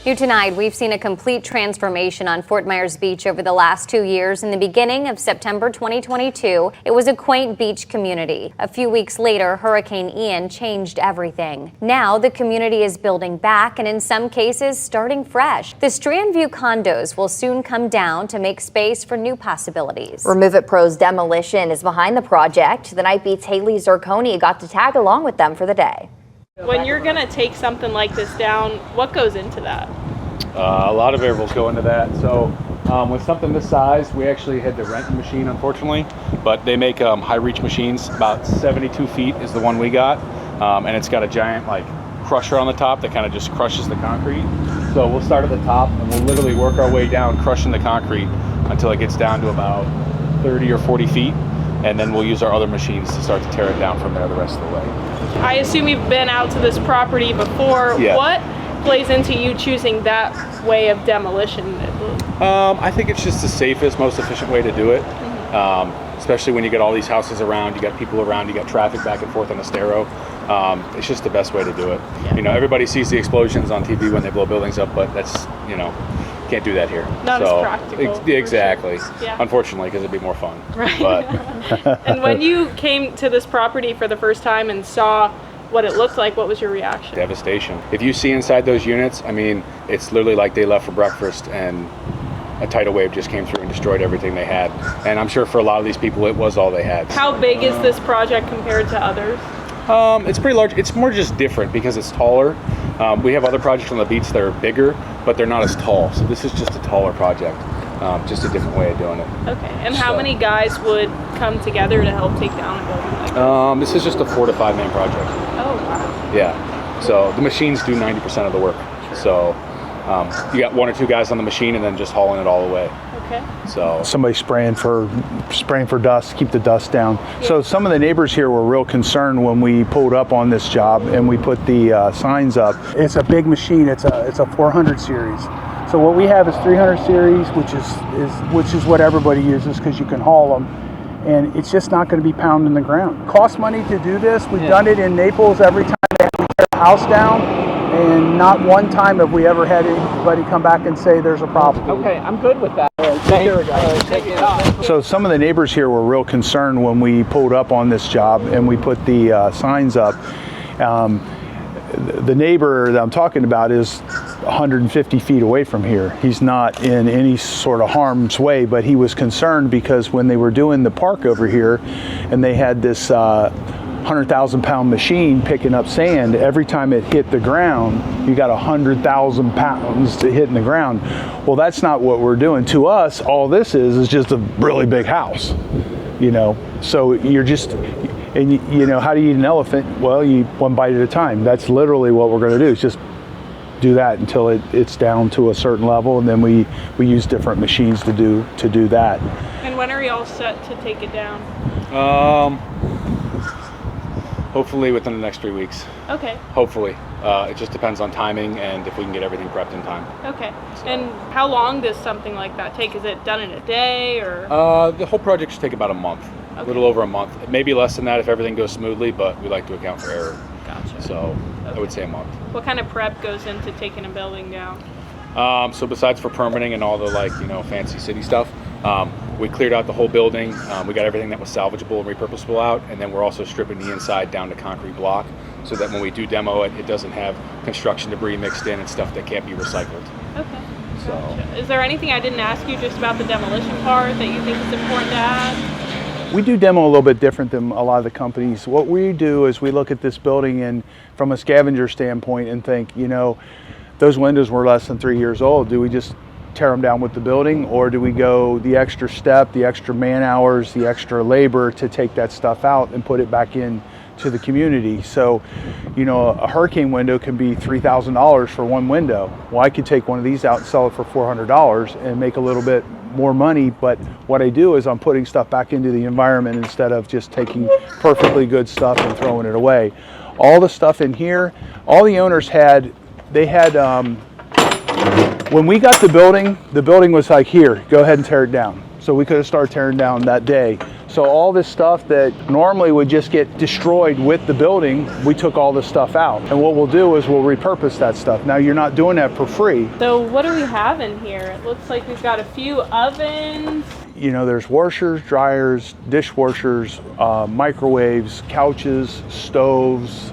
New tonight, we've seen a complete transformation on Fort Myers Beach over the last 2 years. In the beginning of September 2022, it was a quaint beach community. A few weeks later, Hurricane Ian changed everything. Now the community is building back and in some cases starting fresh. The Strandview condos will soon come down to make space for new possibilities. Remove It Pro's Demolition is behind the project. The Night Beat's Haley Zarcone got to tag along with them for the day. When you're going to take something like this down, what goes into that? A lot of variables go into that. So with something this size, we actually had to rent a machine, unfortunately, but they make high reach machines. About 72 feet is the one we got, and it's got a giant crusher on the top that kind of just crushes the concrete. So we'll start at the top and we'll literally work our way down, crushing the concrete until it gets down to about 30 or 40 feet, and then we'll use our other machines to start to tear it down from there the rest of the way. I assume you've been out to this property before. Yeah. What plays into you choosing that way of demolition? I think it's just the safest, most efficient way to do it. Especially when you get all these houses around, you got people around, you got traffic back and forth on Estero. It's just the best way to do it. Yeah. You know, everybody sees the explosions on TV when they blow buildings up, but that's, can't do that here. Not as practical. Exactly. Sure. Yeah. Unfortunately, because it'd be more fun. Right. But And when you came to this property for the first time and saw what it looked like, what was your reaction? Devastation. If you see inside those units, it's literally like they left for breakfast and a tidal wave just came through and destroyed everything they had. And I'm sure for a lot of these people, it was all they had. How big is this project compared to others? It's pretty large. It's more just different because it's taller. We have other projects on the beach that are bigger, but they're not as tall. So this is just a taller project, just a different way of doing it. Okay, and how many guys would come together to help take down a building like this? This is just a 4 to 5 man project. Oh, wow. Yeah, so the machines do 90% of the work. So you got 1 or 2 guys on the machine and then just hauling it all away. Okay. So somebody spraying for dust, keep the dust down. Yeah. So some of the neighbors here were real concerned when we pulled up on this job and we put the signs up. It's a big machine. It's a 400 series. So what we have is 300 series, which is what everybody uses because you can haul them. And it's just not going to be pounding the ground. Costs money to do this. We've done it in Naples every time we tear a house down, and not one time have we ever had anybody come back and say there's a problem. Okay, I'm good with that. So some of the neighbors here were real concerned when we pulled up on this job and we put the signs up. The neighbor that I'm talking about is 150 feet away from here. He's not in any sort of harm's way, but he was concerned because when they were doing the park over here and they had this 100,000 pound machine picking up sand, every time it hit the ground, you got 100,000 pounds hitting the ground. Well, that's not what we're doing. To us, all this is just a really big house, so you're just, and how do you eat an elephant? Well, you one bite at a time. That's literally what we're going to do, is just do that until it's down to a certain level, and then we use different machines to do that. And when are you all set to take it down? hopefully within the next 3 weeks. Okay. Hopefully. It just depends on timing and if we can get everything prepped in time. Okay. So. And how long does something like that take? Is it done in a day or? The whole project should take about a month. Okay. A little over a month. Maybe less than that if everything goes smoothly, but we like to account for error. Gotcha. So I would say a month. What kind of prep goes into taking a building down? So besides for permitting and all the fancy city stuff, we cleared out the whole building. We got everything that was salvageable and repurposable out, and then we're also stripping the inside down to concrete block so that when we do demo it, it doesn't have construction debris mixed in and stuff that can't be recycled. Okay. So. Gotcha. Is there anything I didn't ask you just about the demolition part that you think is important to add? We do demo a little bit different than a lot of the companies. What we do is we look at this building and from a scavenger standpoint and think, those windows were less than 3 years old. Do we just tear them down with the building, or do we go the extra step, the extra man hours, the extra labor to take that stuff out and put it back in to the community? So, a hurricane window can be $3,000 for one window. Well, I could take one of these out and sell it for $400 and make a little bit more money, but what I do is I'm putting stuff back into the environment instead of just taking perfectly good stuff and throwing it away. All the stuff in here, all the owners had, when we got the building was like, here, go ahead and tear it down. So we could have started tearing down that day. So all this stuff that normally would just get destroyed with the building, we took all this stuff out. And what we'll do is we'll repurpose that stuff. Now you're not doing that for free. So what do we have in here? It looks like we've got a few ovens. You know, there's washers, dryers, dishwashers, microwaves, couches, stoves,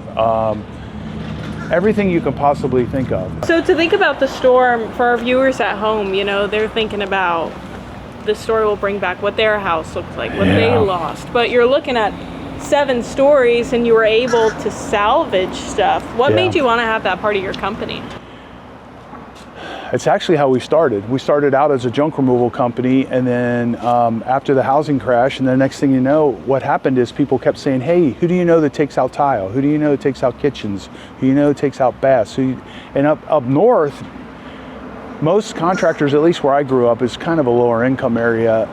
everything you can possibly think of. So to think about the storm, for our viewers at home, you know, they're thinking about the story will bring back what their house looked like, what they lost. But you're looking at 7 stories and you were able to salvage stuff. What made you want to have that part of your company? It's actually how we started. We started out as a junk removal company, and then after the housing crash, and the next thing you know, what happened is people kept saying, hey, who do you know that takes out tile? Who do you know that takes out kitchens? Who do you know that takes out baths? And up north, most contractors, at least where I grew up, is kind of a lower income area.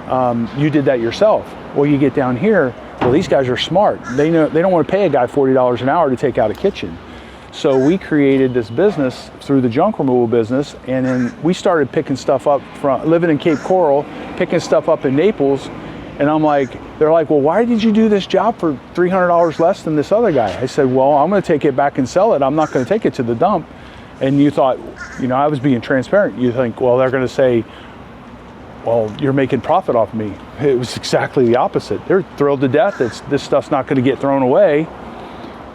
You did that yourself. Well, you get down here, well, these guys are smart. They know they don't want to pay a guy $40 an hour to take out a kitchen. So we created this business through the junk removal business, and then we started picking stuff up from living in Cape Coral, picking stuff up in Naples. And I'm like, they're like, well, why did you do this job for $300 less than this other guy? I said, well, I'm going to take it back and sell it. I'm not going to take it to the dump. And you thought, you know, I was being transparent. You think, well, they're going to say, well, you're making profit off me. It was exactly the opposite. They're thrilled to death that this stuff's not going to get thrown away.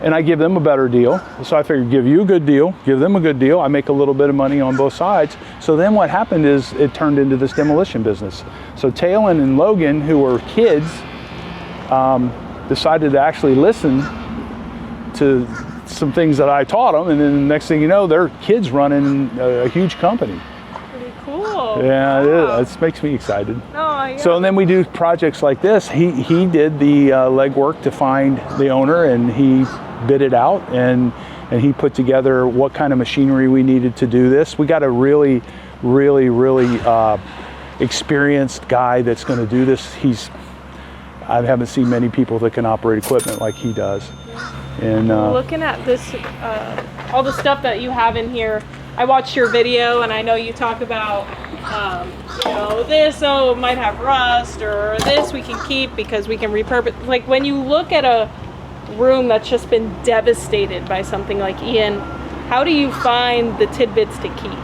And I give them a better deal. So I figured, give you a good deal, give them a good deal. I make a little bit of money on both sides. So then what happened is it turned into this demolition business. So Talon and Logan, who were kids, decided to actually listen to some things that I taught them. And then the next thing you know, they're kids running a huge company. Pretty cool. Yeah, Wow. it makes me excited. Oh, yeah. So then we do projects like this. He did the legwork to find the owner, and he bid it out, and he put together what kind of machinery we needed to do this. We got a really experienced guy that's going to do this. I haven't seen many people that can operate equipment like he does. And looking at this, all the stuff that you have in here, I watched your video, and I know you talk about, you know, this, it might have rust, or this we can keep because we can repurpose. Like when you look at a room that's just been devastated by something like Ian, how do you find the tidbits to keep?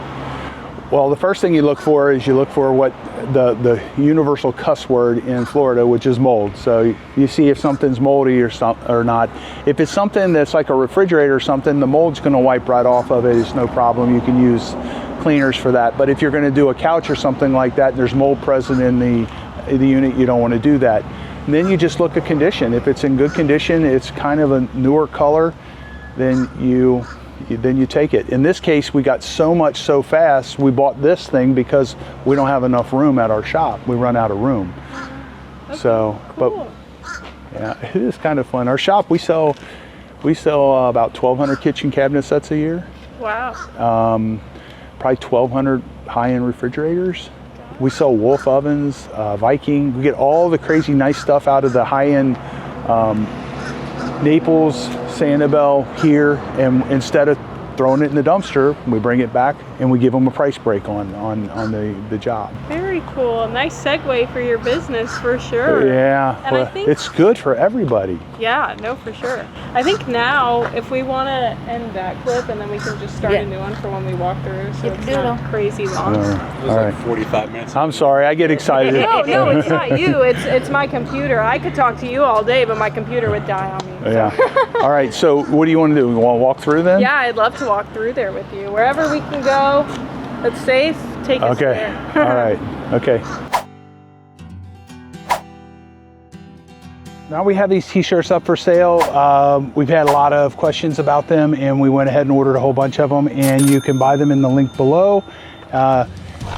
Well, the first thing you look for is what the universal cuss word in Florida, which is mold. So you see if something's moldy or not. If it's something that's like a refrigerator or something, the mold's going to wipe right off of it. It's no problem. You can use cleaners for that. But if you're going to do a couch or something like that, and there's mold present in the unit, you don't want to do that. And then you just look at condition. If it's in good condition, it's kind of a newer color, then you take it. In this case, we got so much so fast, we bought this thing because we don't have enough room at our shop. We run out of room. Okay, so, cool. But yeah, it is kind of fun. Our shop, we sell about 1,200 kitchen cabinet sets a year. Wow. Probably 1,200 high-end refrigerators. We sell Wolf ovens, Viking. We get all the crazy nice stuff out of the high-end Naples, Sanibel here, and instead of throwing it in the dumpster, we bring it back and we give them a price break on the job. Very cool. Nice segue for your business, for sure. Yeah, And well, I think it's good for everybody. Yeah, no, for sure. I think now, if we want to end that clip, and then we can just start a new one for when we walk through, so it's not crazy long. It was like 45 minutes. I'm sorry, I get excited. No, it's not you. It's my computer. I could talk to you all day, but my computer would die on me. So. Yeah. All right, so what do you want to do? You want to walk through then? Yeah, I'd love to walk through there with you. Wherever we can go that's safe, take us Okay. there. All right. Okay. Now we have these t-shirts up for sale. We've had a lot of questions about them, and we went ahead and ordered a whole bunch of them, and you can buy them in the link below.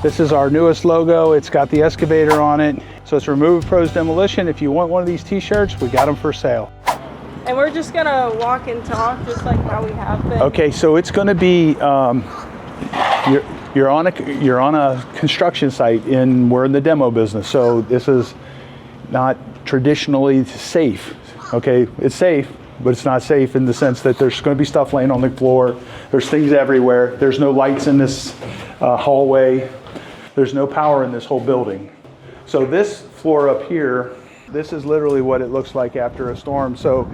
This is our newest logo. It's got the excavator on it. So it's Remove Pros Demolition. If you want one of these t-shirts, we got them for sale. And we're just gonna walk and talk just like how we have been. Okay, so it's going to be you're on a construction site, and we're in the demo business. So this is not traditionally safe. Okay, it's safe, but it's not safe in the sense that there's going to be stuff laying on the floor. There's things everywhere. There's no lights in this hallway. There's no power in this whole building. So this floor up here This is literally what it looks like after a storm. So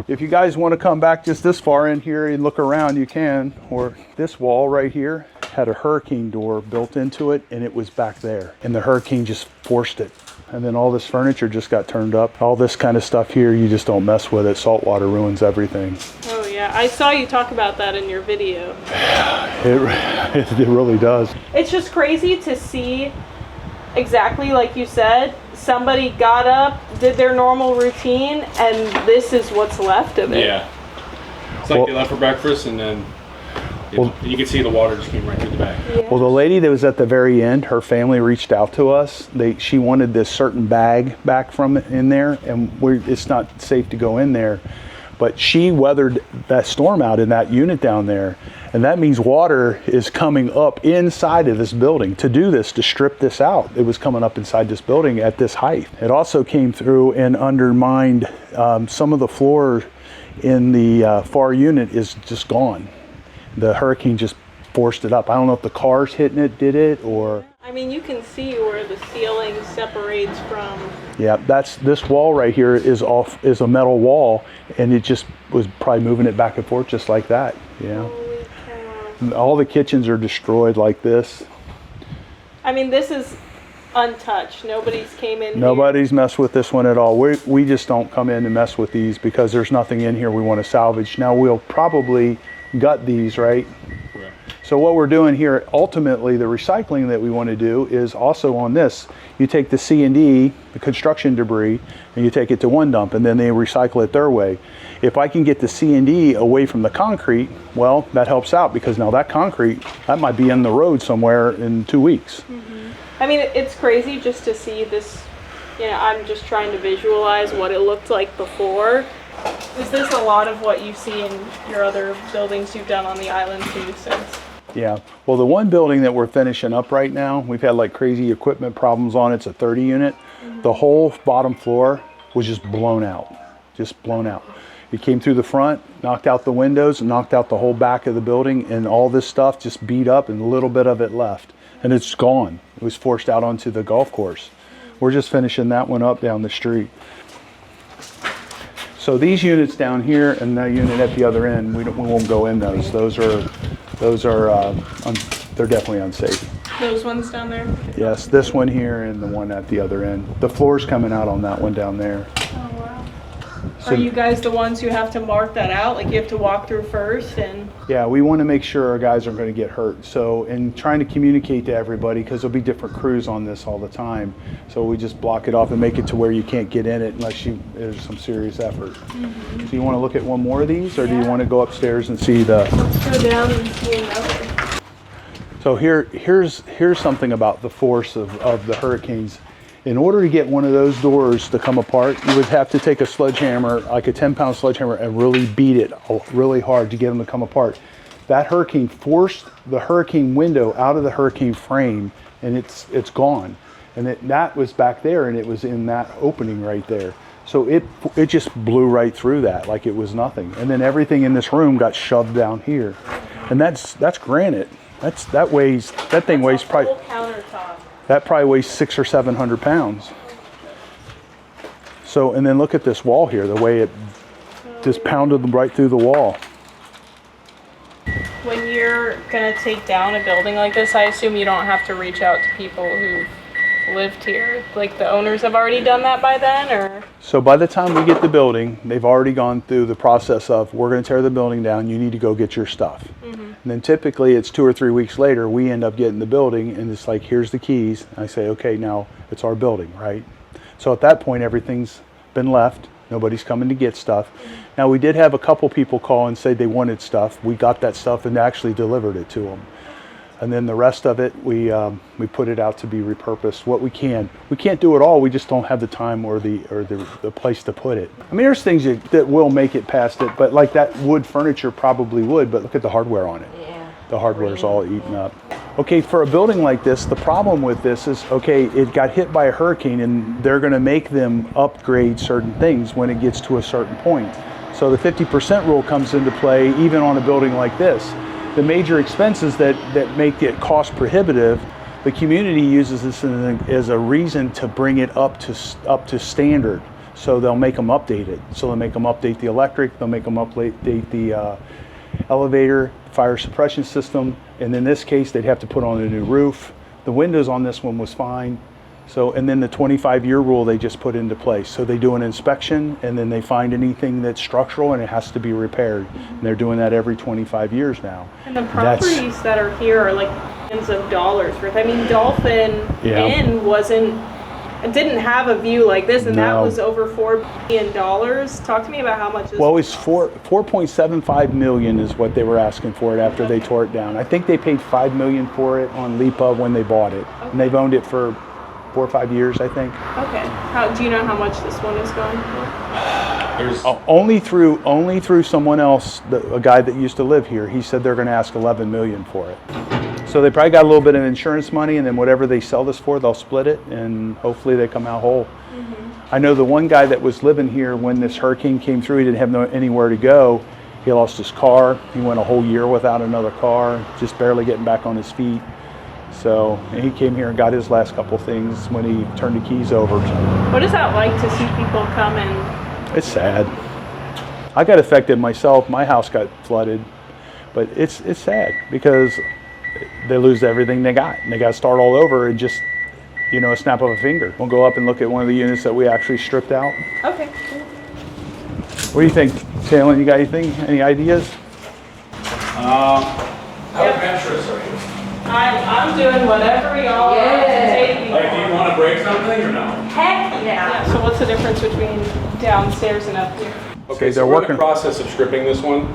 if you guys want to come back just this far in here and look around, you can. Or this wall right here had a hurricane door built into it, and it was back there. And the hurricane just forced it. And then all this furniture just got turned up. All this kind of stuff here, you just don't mess with it. Salt water ruins everything. Oh yeah, I saw you talk about that in your video. It really does. It's just crazy to see, exactly like you said, somebody got up, did their normal routine, and this is what's left of it. Yeah. It's like they left for breakfast, and then you can see the water just came right through the back. Yeah. Well, the lady that was at the very end, her family reached out to us. She wanted this certain bag back from in there, and it's not safe to go in there. But she weathered that storm out in that unit down there, and that means water is coming up inside of this building. To do this, to strip this out, it was coming up inside this building at this height. It also came through and undermined some of the floor in the far unit is just gone. The hurricane just forced it up. I don't know if the cars hitting it did it, or... I mean, you can see where the ceiling separates from... Yeah, this wall right here is a metal wall, and it just was probably moving it back and forth just like that, you know. Holy cow. All the kitchens are destroyed like this. I mean, this is untouched. Nobody's came in Nobody's messed with this one at all. We just don't come in and mess with these because there's nothing in here we want to salvage. Now we'll probably gut these, right? Correct. So what we're doing here, ultimately the recycling that we want to do is also on this. You take the C&D, the construction debris, and you take it to one dump, and then they recycle it their way. If I can get the C&D away from the concrete, well, that helps out, because now that concrete, that might be in the road somewhere in 2 weeks. Mm-hmm. I mean, it's crazy just to see this. You know, I'm just trying to visualize what it looked like before. Is this a lot of what you see in your other buildings you've done on the island too since? Yeah, well, the one building that we're finishing up right now, we've had like crazy equipment problems on it. It's a 30 unit. Mm-hmm. The whole bottom floor was just blown out, It came through the front, knocked out the windows, knocked out the whole back of the building, and all this stuff just beat up, and a little bit of it left. And it's gone. It was forced out onto the golf course. We're just finishing that one up down the street. So these units down here and the unit at the other end, we won't go in those. Those are they're definitely unsafe. Those ones down there? Yes, this one here and the one at the other end. The floor's coming out on that one down there. Oh wow. So, are you guys the ones who have to mark that out? Like you have to walk through first and... Yeah, we want to make sure our guys aren't going to get hurt. So in trying to communicate to everybody, because there'll be different crews on this all the time, so we just block it off and make it to where you can't get in it unless there's some serious effort. Mm-hmm. So you want to look at one more of these, or do you want to go upstairs and see the... Let's go down and see another. So here's something about the force of the hurricanes. In order to get one of those doors to come apart, you would have to take a sledgehammer, like a 10-pound sledgehammer, and really beat it really hard to get them to come apart. That hurricane forced the hurricane window out of the hurricane frame, and it's gone. And that was back there, and it was in that opening right there. So it just blew right through that like it was nothing. And then everything in this room got shoved down here. And that's granite. That thing weighs probably... countertop. That probably weighs 600 or 700 pounds. So, and then look at this wall here, the way it just pounded right through the wall. When you're gonna take down a building like this, I assume you don't have to reach out to people who've lived here. Like the owners have already done that by then, or? So by the time we get the building, they've already gone through the process of, we're gonna tear the building down, you need to go get your stuff. Mm-hmm. And then typically it's 2 or 3 weeks later, we end up getting the building, and it's like, here's the keys. And I say, okay, now it's our building, right? So at that point, everything's been left. Nobody's coming to get stuff. Now we did have a couple people call and say they wanted stuff. We got that stuff and actually delivered it to them. And then the rest of it, we put it out to be repurposed. What we can. We can't do it all. We just don't have the time or the place to put it. I mean, there's things that will make it past it, but like that wood furniture probably would. But look at the hardware on it. Yeah. The hardware's all eaten up. Okay, for a building like this, the problem with this is, okay, it got hit by a hurricane, and they're going to make them upgrade certain things when it gets to a certain point. So the 50% rule comes into play even on a building like this. The major expenses that make it cost prohibitive, The community uses this as a reason to bring it up to standard. So they'll make them update it. So they'll make them update the electric, they'll make them update the elevator, fire suppression system, and in this case they'd have to put on a new roof. The windows on this one was fine. So, and then the 25-year rule they just put into place. So they do an inspection and then they find anything that's structural and it has to be repaired. And they're doing that every 25 years now. And the properties that are here are like millions of dollars worth. I mean, Dolphin Inn didn't have a view like this, and that was over $4 billion. Talk to me about how much this was 4.75 million is what they were asking for it after they tore it down. I think they paid $5 million for it on LIPA when they bought it. And they've owned it for 4 or 5 years, I think. Okay. Do you know how much this one is going for? Only through someone else, a guy that used to live here. He said they're going to ask 11 million for it. So they probably got a little bit of insurance money, and then whatever they sell this for, they'll split it, and hopefully they come out whole. I know the one guy that was living here when this hurricane came through, he didn't have anywhere to go. He lost his car. He went a whole year without another car, just barely getting back on his feet. So he came here and got his last couple things when he turned the keys over. What is that like to see people come and? It's sad. I got affected myself. My house got flooded, but it's sad because they lose everything they got, and they got to start all over in just, a snap of a finger. We'll go up and look at one of the units that we actually stripped out. Okay. What do you think, Taylor? You got anything? Any ideas? How adventurous are you? I'm doing whatever y'all want to take me. Like, do you want to break something or no? Heck yeah. So what's the difference between downstairs and up here? Okay, so we're in the process of stripping this one.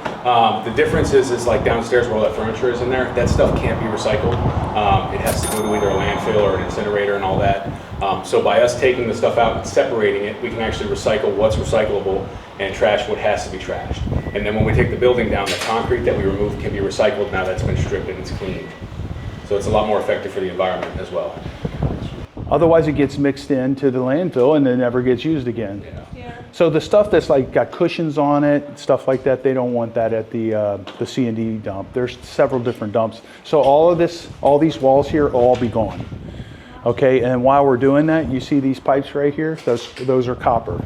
The difference is like downstairs where all that furniture is in there, that stuff can't be recycled. It has to go to either a landfill or an incinerator and all that. So by us taking the stuff out and separating it, we can actually recycle what's recyclable and trash what has to be trashed. And then when we take the building down, the concrete that we remove can be recycled now that's been stripped and it's cleaned. So it's a lot more effective for the environment as well. Otherwise it gets mixed into the landfill and then never gets used again. Yeah. So the stuff that's like got cushions on it, stuff like that, they don't want that at the C&D dump. There's several different dumps. So all these walls here will all be gone. Okay, and while we're doing that, you see these pipes right here? Those are copper.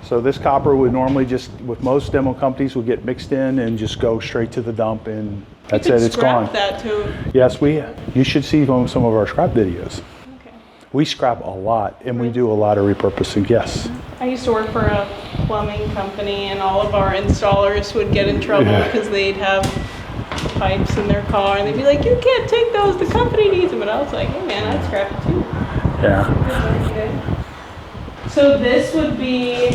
So this copper would normally just, with most demo companies, would get mixed in and just go straight to the dump, and that's it, it's gone. That too. Yes, you should see some of our scrap videos. We scrap a lot, and we do a lot of repurposing, yes. I used to work for a plumbing company, and all of our installers would get in trouble because they'd have pipes in their car, and they'd be like, you can't take those, the company needs them. And I was like, hey man, I'd scrap it too. Yeah. So this would be,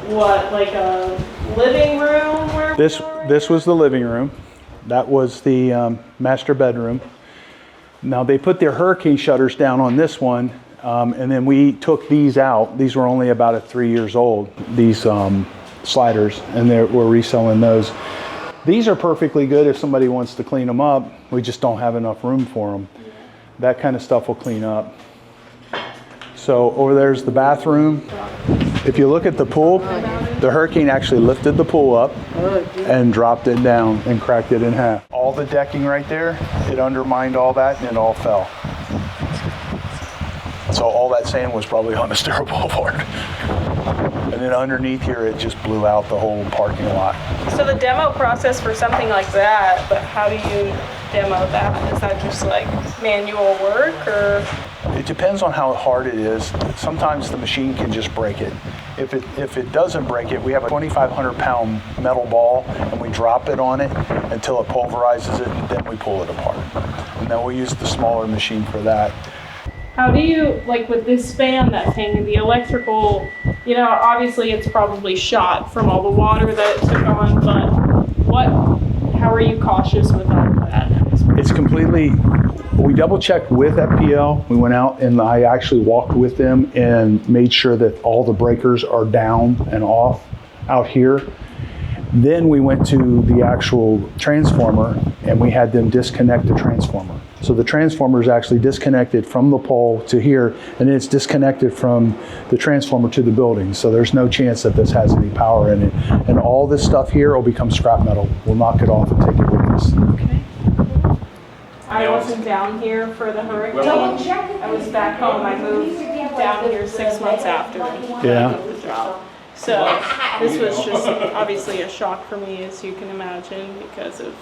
what, like a living room? This was the living room. That was the master bedroom. Now they put their hurricane shutters down on this one, and then we took these out. These were only about 3 years old, these sliders, and we're reselling those. These are perfectly good if somebody wants to clean them up. We just don't have enough room for them. That kind of stuff will clean up. So over there's the bathroom. If you look at the pool, the hurricane actually lifted the pool up and dropped it down and cracked it in half. All the decking right there, it undermined all that and it all fell. So all that sand was probably on the stair boulevard. And then underneath here, it just blew out the whole parking lot. So the demo process for something like that, but how do you demo that? Is that just like manual work, or? It depends on how hard it is. Sometimes the machine can just break it. If it doesn't break it, we have a 2,500 pound metal ball and we drop it on it until it pulverizes it, and then we pull it apart. And then we use the smaller machine for that. How do you, like with this fan that's hanging, the electrical, obviously it's probably shot from all the water that it took on, but how are you cautious with all of that? It's completely, we double checked with FPL. We went out and I actually walked with them and made sure that all the breakers are down and off out here. Then we went to the actual transformer and we had them disconnect the transformer. So the transformer is actually disconnected from the pole to here, and it's disconnected from the transformer to the building. So there's no chance that this has any power in it. And all this stuff here will become scrap metal. We'll knock it off and take it with us. Okay. I wasn't down here for the hurricane. I was back home. I moved down here 6 months after the job. So this was just obviously a shock for me, as you can imagine, because of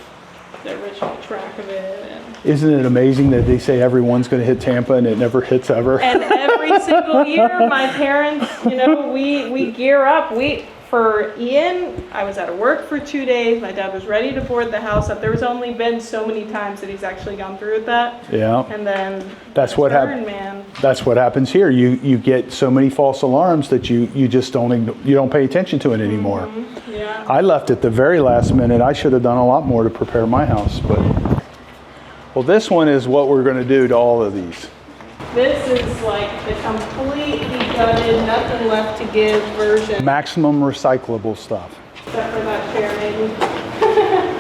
the original track of it. And Isn't it amazing that they say everyone's going to hit Tampa and it never hits ever? And every single year, my parents, you know, we gear up. For Ian, I was out of work for 2 days. My dad was ready to board the house up. There was only been so many times that he's actually gone through with that. Yeah. And then That's what happens. man. That's what happens here. You get so many false alarms that you just don't pay attention to it anymore. Yeah. I left at the very last minute. I should have done a lot more to prepare my house, but well, this one is what we're going to do to all of these. This is like the completely gutted, nothing left to give version. Maximum recyclable stuff. Except for that chair, maybe.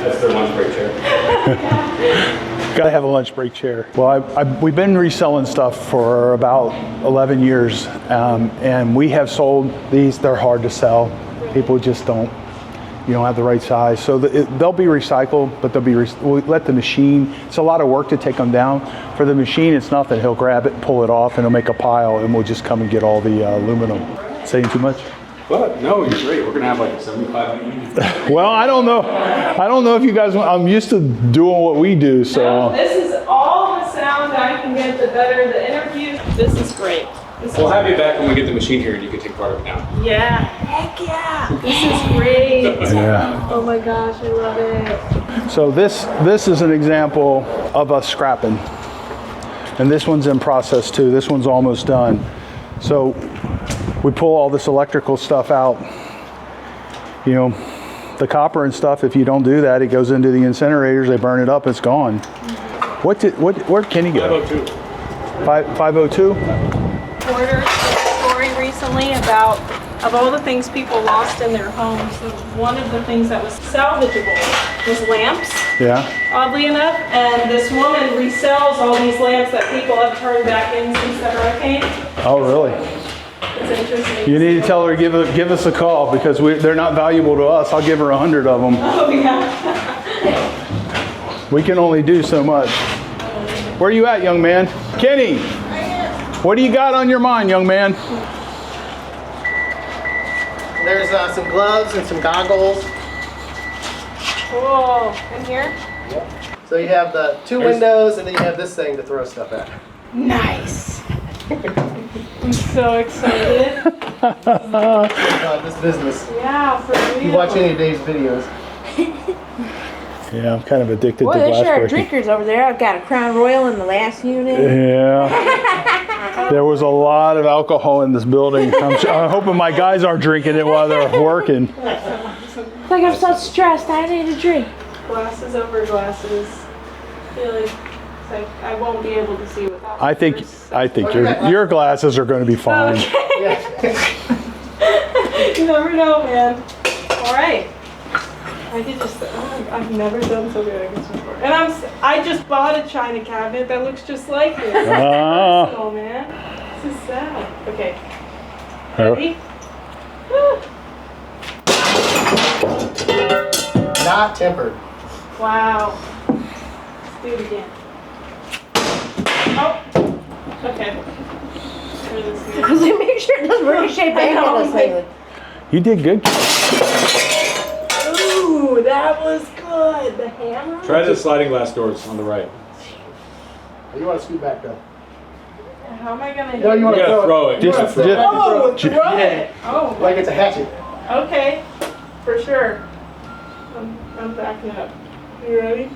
That's their lunch break chair. Got to have a lunch break chair. Well, we've been reselling stuff for about 11 years, and we have sold these. They're hard to sell. People just don't have the right size. So they'll be recycled, but we'll let the machine, it's a lot of work to take them down. For the machine, it's nothing. He'll grab it, pull it off, and he'll make a pile, and we'll just come and get all the aluminum. Saying too much? But no, you're great. We're gonna have like a 75. Well, I don't know if you guys, I'm used to doing what we do, so. No, this is all the sound I can get, the better the interview. This is great. We'll have you back when we get the machine here and you can take part of it now. Yeah. Heck yeah. This is great. Yeah. Oh my gosh, I love it. So this is an example of us scrapping. And this one's in process too. This one's almost done. So we pull all this electrical stuff out. The copper and stuff, if you don't do that, it goes into the incinerators, they burn it up, it's gone. Where can you go? 502. 502? Porter did a story recently about of all the things people lost in their homes. One of the things that was salvageable was lamps, Yeah. oddly enough. And this woman resells all these lamps that people have turned back in since the hurricane. Oh, really? It's interesting. You need to tell her give us a call because they're not valuable to us. I'll give her 100 of them. Oh yeah. We can only do so much. Where are you at, young man? Kenny, what do you got on your mind, young man? There's some gloves and some goggles. Cool. In here? So you have the two windows and then you have this thing to throw stuff at. Nice. I'm so excited. This business. Yeah, for real. If you watch any of Dave's videos. Yeah, I'm kind of addicted Boy, to they glass sure are breaking. drinkers over there. I've got a Crown Royal in the last unit. Yeah. There was a lot of alcohol in this building. I'm hoping my guys aren't drinking it while they're working. Like I'm so stressed, I need a drink. Glasses over glasses. I feel like I won't be able to see without. I think your glasses are going to be fine. You never know, man. All right. I've never done so good at this before. And I just bought a china cabinet that looks just like this. Oh man. This is sad. Okay. Ready? Not tempered. Wow. Let's do it again. Oh. Okay. Because they make sure it doesn't ricochet back at us. Like, You did good. Ooh, that was good. The hammer? Try the sliding glass doors on the right. You want to scoot back though? How am I gonna No, you You want to gotta throw it. You wanna throw it. Oh, throw it. Oh, Like it's a hatchet. okay. For sure. I'm backing up. You ready?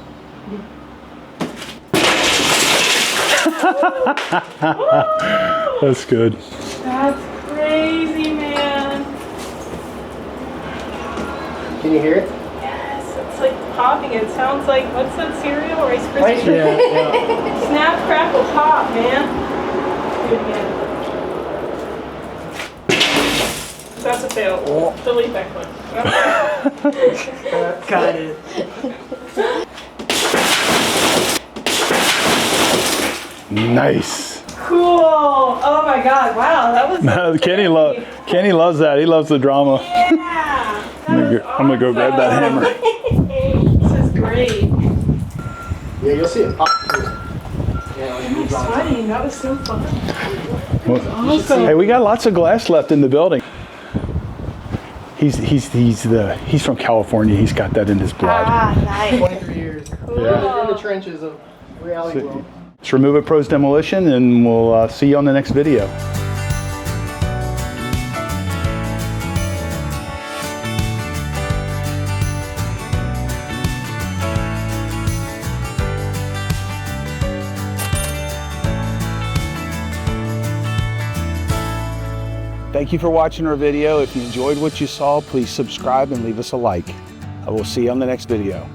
That's good. That's crazy, man. Can you hear it? Yes, it's like popping. It sounds like, what's that cereal? Rice Krispies? Yeah. Snap, crackle, pop, man. Do it again. That's a fail. Delete that clip. got it. Nice. Cool. Oh my God. Wow, that was. Kenny loves that. He loves the drama. Yeah. I'm gonna go grab that hammer. This is great. Yeah, you'll see it pop through. Yeah, when it moves on. Sweating, that was so fun. Hey, we got lots of glass left in the building. He's from California. He's got that in his blood. Ah, nice. 23 years. Yeah. In the trenches of reality world. Let's remove it, pros demolition, and we'll see you on the next video. Thank you for watching our video. If you enjoyed what you saw, please subscribe and leave us a like. I will see you on the next video.